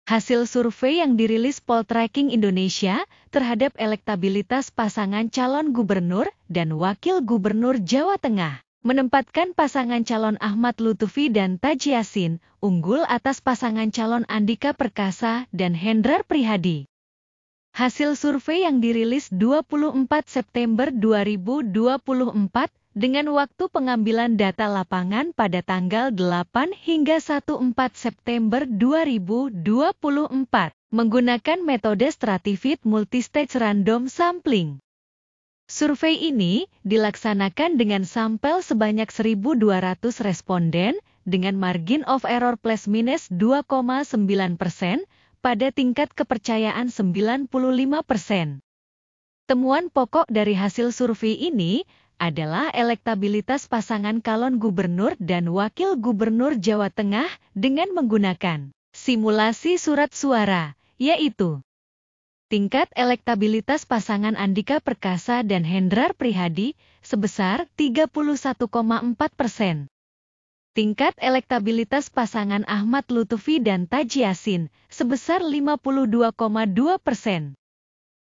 Hasil survei yang dirilis Poltreking Indonesia terhadap elektabilitas pasangan calon gubernur dan wakil gubernur Jawa Tengah menempatkan pasangan calon Ahmad Lutfi dan Taji Yassin unggul atas pasangan calon Andika Perkasa dan Hendrar Prihadi. Hasil survei yang dirilis 24 September 2024 dengan waktu pengambilan data lapangan pada tanggal 8 hingga 14 September 2024 menggunakan metode stratified multistage random sampling. Survei ini dilaksanakan dengan sampel sebanyak 1.200 responden dengan margin of error plus minus 2,9% pada tingkat kepercayaan 95%. Temuan pokok dari hasil survei ini adalah elektabilitas pasangan calon gubernur dan wakil gubernur Jawa Tengah dengan menggunakan simulasi surat suara, yaitu tingkat elektabilitas pasangan Andika Perkasa dan Hendrar Prihadi sebesar 31,4%. Tingkat elektabilitas pasangan Ahmad Lutfi dan Taji Yassin sebesar 52,2%.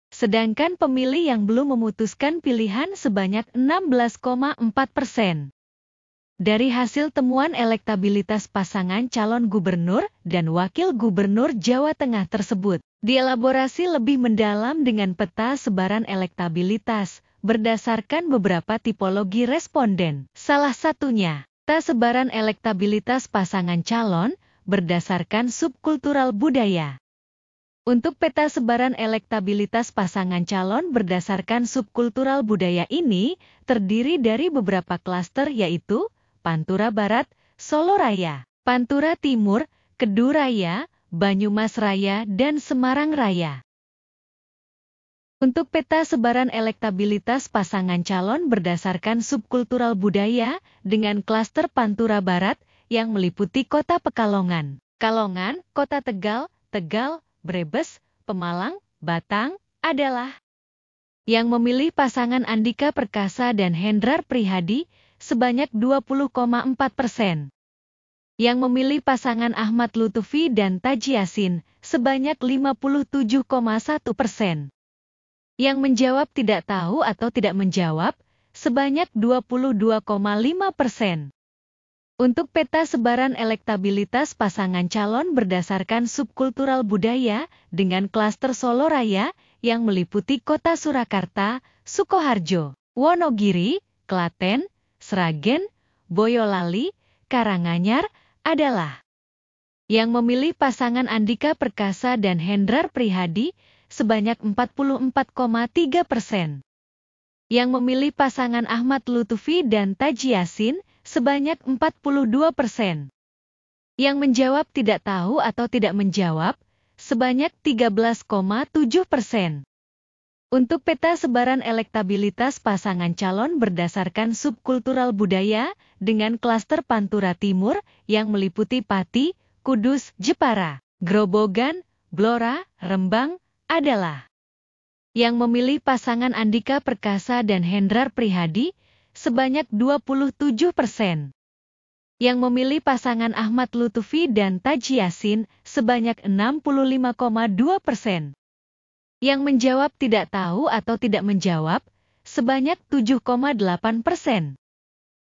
Sedangkan pemilih yang belum memutuskan pilihan sebanyak 16,4%. Dari hasil temuan elektabilitas pasangan calon gubernur dan wakil gubernur Jawa Tengah tersebut, dielaborasi lebih mendalam dengan peta sebaran elektabilitas berdasarkan beberapa tipologi responden. Salah satunya, peta sebaran elektabilitas pasangan calon berdasarkan subkultural budaya. Untuk peta sebaran elektabilitas pasangan calon berdasarkan subkultural budaya ini terdiri dari beberapa klaster yaitu Pantura Barat, Solo Raya, Pantura Timur, Kedu Raya, Banyumas Raya, dan Semarang Raya. Untuk peta sebaran elektabilitas pasangan calon berdasarkan subkultural budaya dengan klaster Pantura Barat yang meliputi Kota Pekalongan, Kalongan, Kota Tegal, Tegal, Brebes, Pemalang, Batang, adalah yang memilih pasangan Andika Perkasa dan Hendrar Prihadi sebanyak 20,4%. Yang memilih pasangan Ahmad Lutfi dan Taji Yassin sebanyak 57,1%. Yang menjawab tidak tahu atau tidak menjawab sebanyak 22,5%. Untuk peta sebaran elektabilitas pasangan calon berdasarkan subkultural budaya dengan klaster Solo Raya yang meliputi Kota Surakarta, Sukoharjo, Wonogiri, Klaten, Sragen, Boyolali, Karanganyar adalah yang memilih pasangan Andika Perkasa dan Hendrar Prihadi sebanyak 44,3%. Yang memilih pasangan Ahmad Lutfi dan Taji Yassin sebanyak 42%. Yang menjawab tidak tahu atau tidak menjawab sebanyak 13,7%. Untuk peta sebaran elektabilitas pasangan calon berdasarkan subkultural budaya dengan klaster Pantura Timur yang meliputi Pati, Kudus, Jepara, Grobogan, Blora, Rembang adalah yang memilih pasangan Andika Perkasa dan Hendrar Prihadi sebanyak 27%. Yang memilih pasangan Ahmad Lutfi dan Taji Yassin sebanyak 65,2%. Yang menjawab tidak tahu atau tidak menjawab sebanyak 7,8%.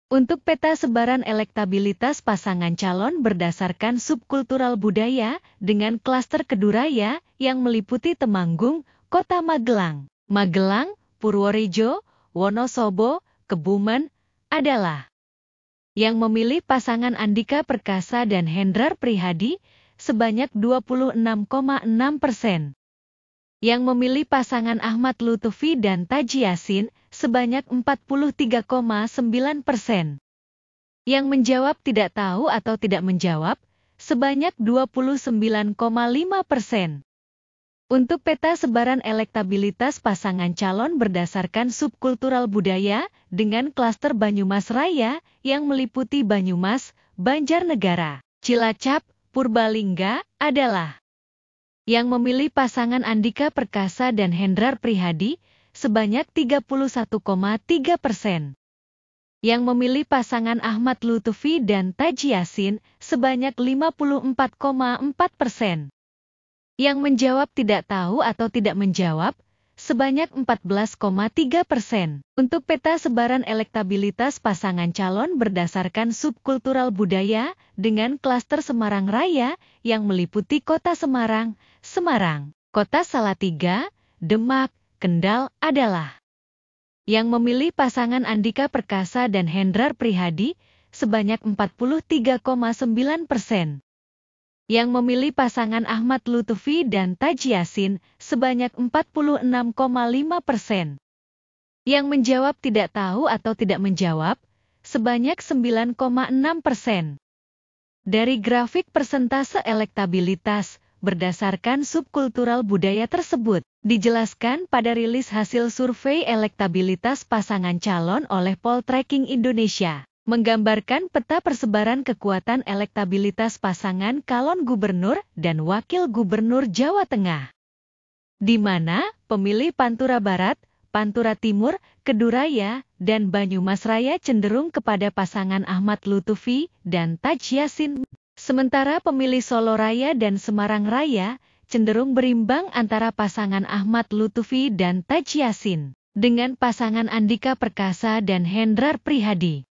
Untuk peta sebaran elektabilitas pasangan calon berdasarkan subkultural budaya dengan klaster Kedu Raya yang meliputi Temanggung, Kota Magelang, Magelang, Purworejo, Wonosobo, Kebumen adalah yang memilih pasangan Andika Perkasa dan Hendrar Prihadi sebanyak 26,6%. Yang memilih pasangan Ahmad Lutfi dan Taji Yassin sebanyak 43,9%. Yang menjawab tidak tahu atau tidak menjawab sebanyak 29,5%. Untuk peta sebaran elektabilitas pasangan calon berdasarkan subkultural budaya dengan klaster Banyumas Raya yang meliputi Banyumas, Banjarnegara, Cilacap, Purbalingga adalah yang memilih pasangan Andika Perkasa dan Hendrar Prihadi sebanyak 31,3%. Yang memilih pasangan Ahmad Lutfi dan Taji Yassin sebanyak 54,4%. Yang menjawab tidak tahu atau tidak menjawab, sebanyak 14,3%. Untuk peta sebaran elektabilitas pasangan calon berdasarkan subkultural budaya dengan klaster Semarang Raya yang meliputi Kota Semarang, Semarang, Kota Salatiga, Demak, Kendal adalah yang memilih pasangan Andika Perkasa dan Hendrar Prihadi sebanyak 43,9%. Yang memilih pasangan Ahmad Lutfi dan Taj Yassin sebanyak 46,5%. Yang menjawab tidak tahu atau tidak menjawab sebanyak 9,6%. Dari grafik persentase elektabilitas berdasarkan subkultural budaya tersebut, dijelaskan pada rilis hasil survei elektabilitas pasangan calon oleh Poltreking Indonesia, menggambarkan peta persebaran kekuatan elektabilitas pasangan calon gubernur dan wakil gubernur Jawa Tengah, di mana pemilih Pantura Barat, Pantura Timur, Keduraya, dan Banyumas Raya cenderung kepada pasangan Ahmad Lutfi dan Taj Yassin. Sementara pemilih Solo Raya dan Semarang Raya cenderung berimbang antara pasangan Ahmad Lutfi dan Taj Yassin dengan pasangan Andika Perkasa dan Hendrar Prihadi.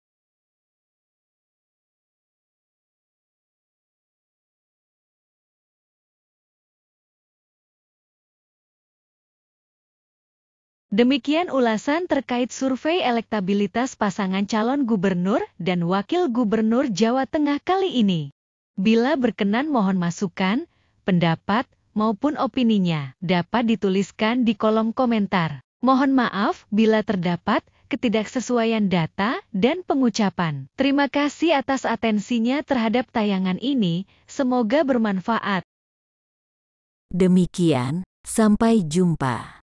Demikian ulasan terkait survei elektabilitas pasangan calon gubernur dan wakil gubernur Jawa Tengah kali ini. Bila berkenan mohon masukan, pendapat, maupun opininya dapat dituliskan di kolom komentar. Mohon maaf bila terdapat ketidaksesuaian data dan pengucapan. Terima kasih atas atensinya terhadap tayangan ini, semoga bermanfaat. Demikian, sampai jumpa.